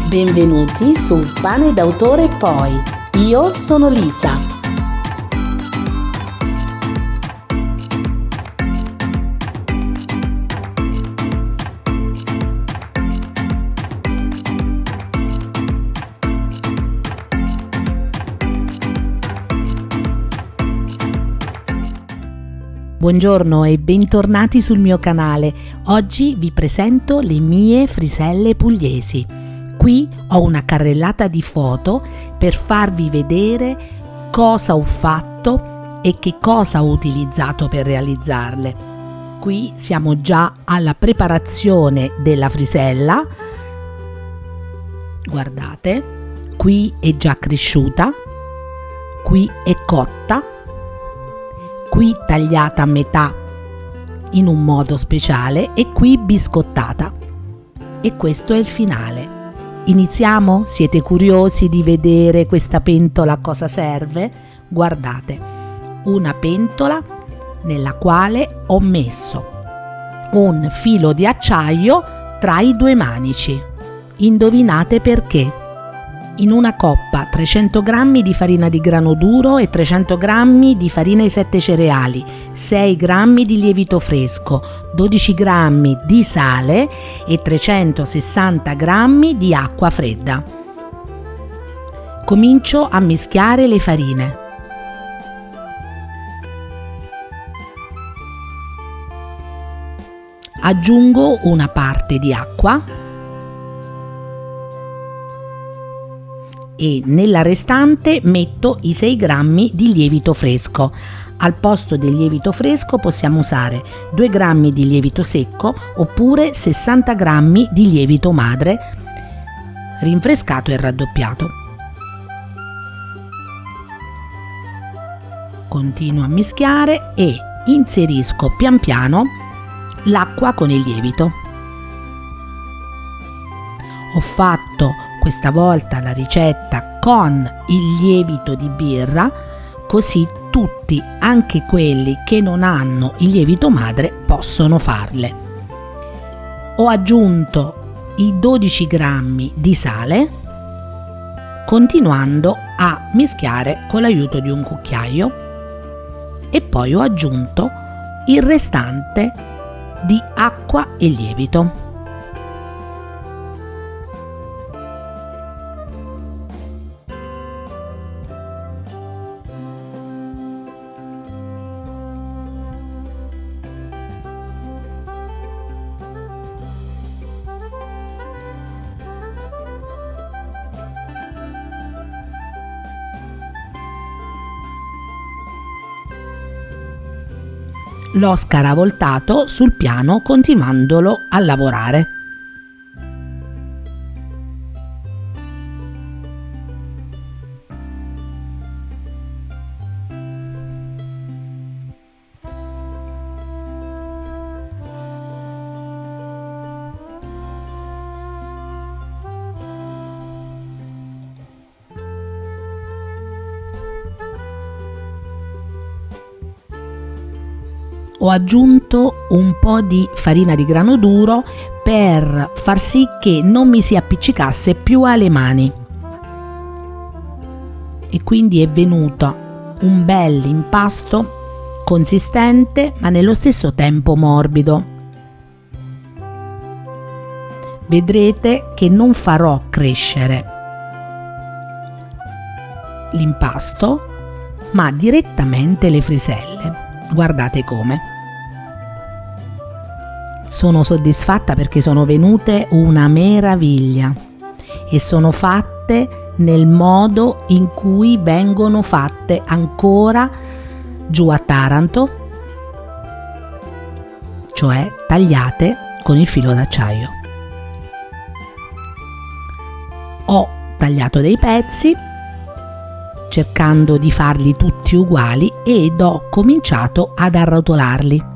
Benvenuti su Pane d'autore Poi. Io sono Lisa. Buongiorno e bentornati sul mio canale. Oggi vi presento le mie friselle pugliesi. Qui ho una carrellata di foto per farvi vedere cosa ho fatto e che cosa ho utilizzato per realizzarle. Qui siamo già alla preparazione della frisella. Guardate, qui è già cresciuta, qui è cotta, qui tagliata a metà in un modo speciale e qui biscottata. E questo è il finale. Iniziamo? Siete curiosi di vedere questa pentola a cosa serve? Guardate, una pentola nella quale ho messo un filo di acciaio tra i due manici. Indovinate perché? In una coppa 300 g di farina di grano duro e 300 g di farina di 7 cereali, 6 g di lievito fresco, 12 g di sale e 360 g di acqua fredda. Comincio a mischiare le farine. Aggiungo una parte di acqua e nella restante metto i 6 g di lievito fresco. Al posto del lievito fresco possiamo usare 2 g di lievito secco oppure 60 g di lievito madre rinfrescato e raddoppiato. Continuo a mischiare e inserisco pian piano l'acqua con il lievito. Ho fatto questa volta la ricetta con il lievito di birra, così tutti, anche quelli che non hanno il lievito madre, possono farle. Ho aggiunto i 12 g di sale, continuando a mischiare con l'aiuto di un cucchiaio, e poi ho aggiunto il restante di acqua e lievito. L'ho scaravoltato sul piano continuandolo a lavorare. Ho aggiunto un po' di farina di grano duro per far sì che non mi si appiccicasse più alle mani, e quindi è venuto un bel impasto consistente ma nello stesso tempo morbido. Vedrete che non farò crescere l'impasto ma direttamente le friselle. Guardate come. Sono soddisfatta perché sono venute una meraviglia e sono fatte nel modo in cui vengono fatte ancora giù a Taranto, cioè tagliate con il filo d'acciaio. Ho tagliato dei pezzi cercando di farli tutti uguali ed ho cominciato ad arrotolarli.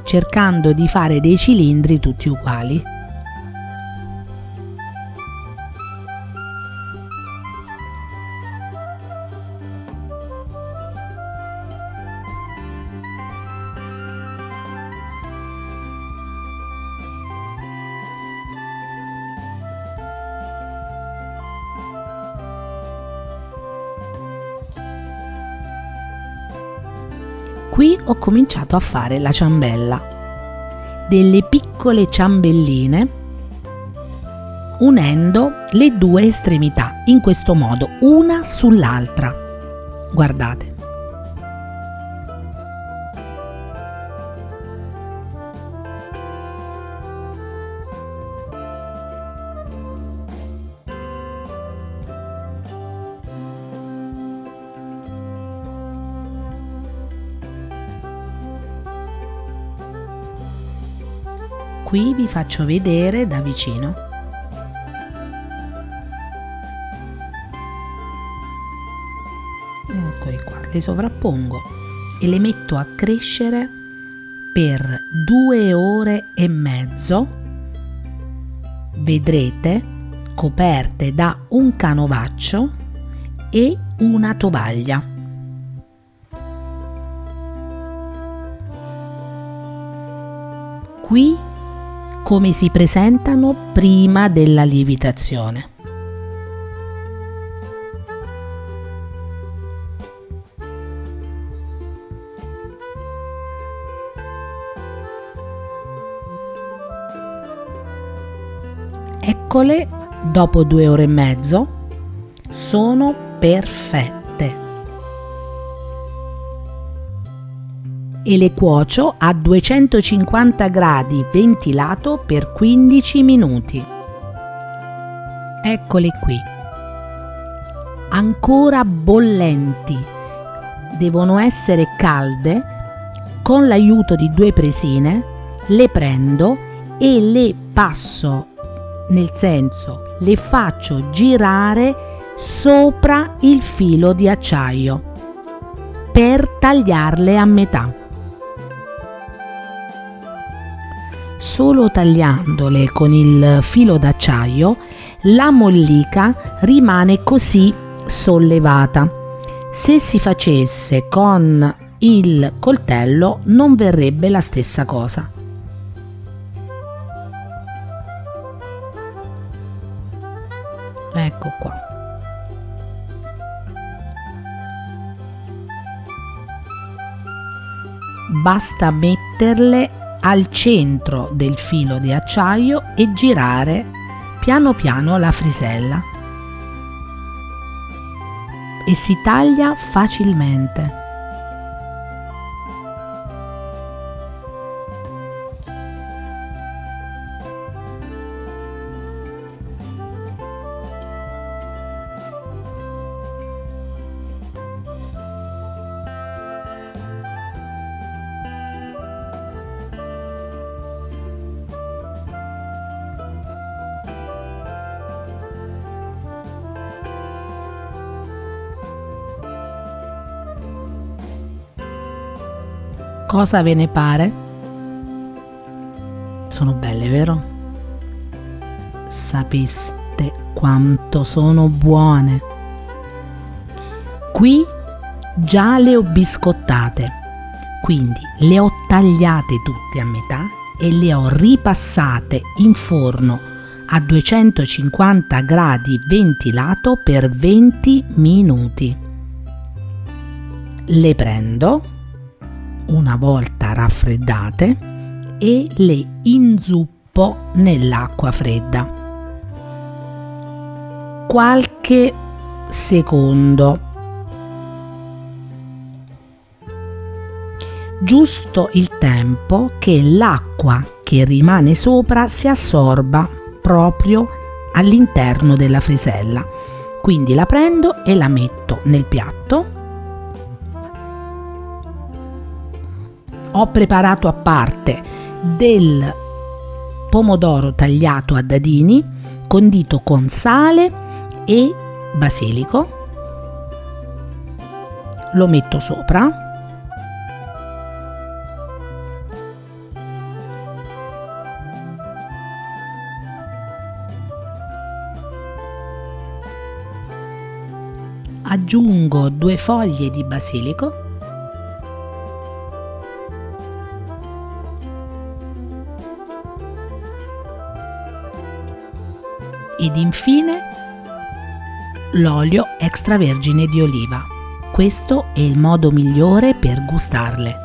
Cercando di fare dei cilindri tutti uguali. Qui ho cominciato a fare la ciambella, delle piccole ciambelline unendo le due estremità in questo modo, una sull'altra. Guardate. Qui vi faccio vedere da vicino. Eccoli qua, le sovrappongo e le metto a crescere per 2 ore e mezzo. Vedrete, coperte da un canovaccio e una tovaglia. Qui come si presentano prima della lievitazione. Eccole, dopo 2 ore e mezzo, sono perfette. E le cuocio a 250 gradi ventilato per 15 minuti. Eccole qui, ancora bollenti, devono essere calde. Con l'aiuto di 2 presine le prendo e le passo, nel senso le faccio girare sopra il filo di acciaio per tagliarle a metà. Solo tagliandole con il filo d'acciaio la mollica rimane così sollevata. Se si facesse con il coltello non verrebbe la stessa cosa. Ecco qua. Basta metterle al centro del filo di acciaio e girare piano piano la frisella e si taglia facilmente. Cosa ve ne pare? Sono belle, vero? Sapeste quanto sono buone? Qui già le ho biscottate, quindi le ho tagliate tutte a metà e le ho ripassate in forno a 250 gradi ventilato per 20 minuti. Le prendo una volta raffreddate e le inzuppo nell'acqua fredda. Qualche secondo, giusto il tempo che l'acqua che rimane sopra si assorba proprio all'interno della frisella. Quindi la prendo e la metto nel piatto. Ho preparato a parte del pomodoro tagliato a dadini, condito con sale e basilico. Lo metto sopra. Aggiungo 2 foglie di basilico. Ed infine l'olio extravergine di oliva. Questo è il modo migliore per gustarle.